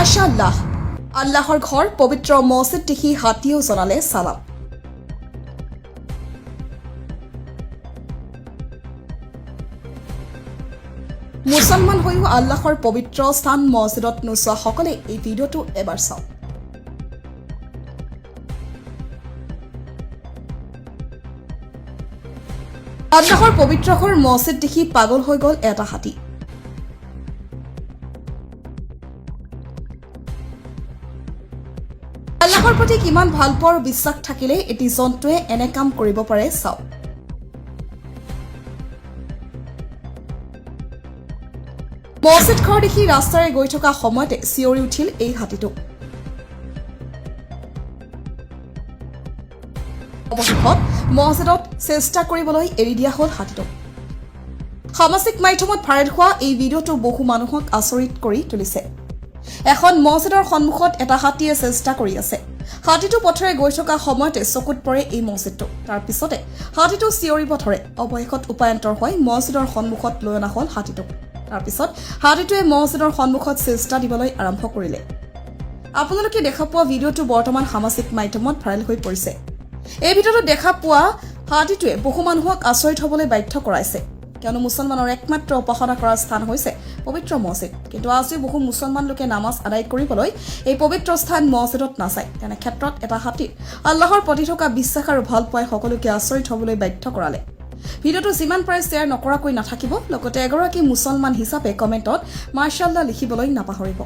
মাশাআল্লাহ আল্লাহৰ ঘৰ পবিত্ৰ মছজিদ দেখি হাতীও জনালে সালাম। মুছলমান হৈও আল্লাহৰ পবিত্ৰ স্থান মছজিদত নোচোৱা সকলে এই ভিডিঅ'টো এবাৰ চাওক। আল্লাহৰ পবিত্ৰ ঘৰ মছজিদ দেখি পাগল হৈ গ'ল এটা হাতী। আল্লাহৰ প্ৰতি কিমান ভাল পোৱাৰ বিশ্বাস থাকিলে এটি জন্তুৱে এনে কাম কৰিব পাৰে চাওক। মছজিদ ঘৰ দেখি ৰাস্তাৰে গৈ থকা সময়তে চিঞৰি উঠিল এই হাতীটো। অৱশেষত মছজিদত চেষ্টা কৰিবলৈ এৰি দিয়া হ'ল হাতীটো। সামাজিক মাধ্যমত ভাইৰেল হোৱা এই ভিডিঅ'টো বহু মানুহক আচৰিত কৰি তুলিছে। এখন মছজিদৰ সন্মুখত এটা হাতীয়ে চেষ্টা কৰি আছে। হাতীটো পথেৰে গৈ থকা সময়তে চকুত পৰে এই মছজিদটো। তাৰ পিছতে হাতীটো চিঞৰিব ধৰে। অৱশেষত উপায়ন্তৰ হৈ মছজিদৰ সন্মুখত লৈ অনা হ'ল হাতীটোক। তাৰ পিছত হাতীটোৱে মছজিদৰ সন্মুখত চেষ্টা দিবলৈ আৰম্ভ কৰিলে। আপোনালোকে দেখা পোৱা ভিডিঅ'টো বৰ্তমান সামাজিক মাধ্যমত ভাইৰেল হৈ পৰিছে। এই ভিডিঅ'টো দেখা পোৱা হাতীটোৱে বহু মানুহক আচৰিত হ'বলৈ বাধ্য কৰাইছে, কিয়নো মুছলমানৰ একমাত্ৰ উপাসনা কৰাৰ স্থান হৈছে পবিত্ৰ মছজিদ। কিন্তু আজি বহু মুছলমান লোকে নামাজ আদায় কৰিবলৈ এই পবিত্ৰ স্থান মছজিদত নাযায়। তেনে ক্ষেত্ৰত এটা হাতীৰ আল্লাহৰ প্ৰতি থকা বিশ্বাস আৰু ভাল পোৱাই সকলোকে আচৰিত হ'বলৈ বাধ্য কৰালে। ভিডিঅ'টো যিমান পাৰে শ্বেয়াৰ নকৰাকৈ নাথাকিব, লগতে এগৰাকী মুছলমান হিচাপে কমেণ্টত মাশাআল্লাহ লিখিবলৈ নাপাহৰিব।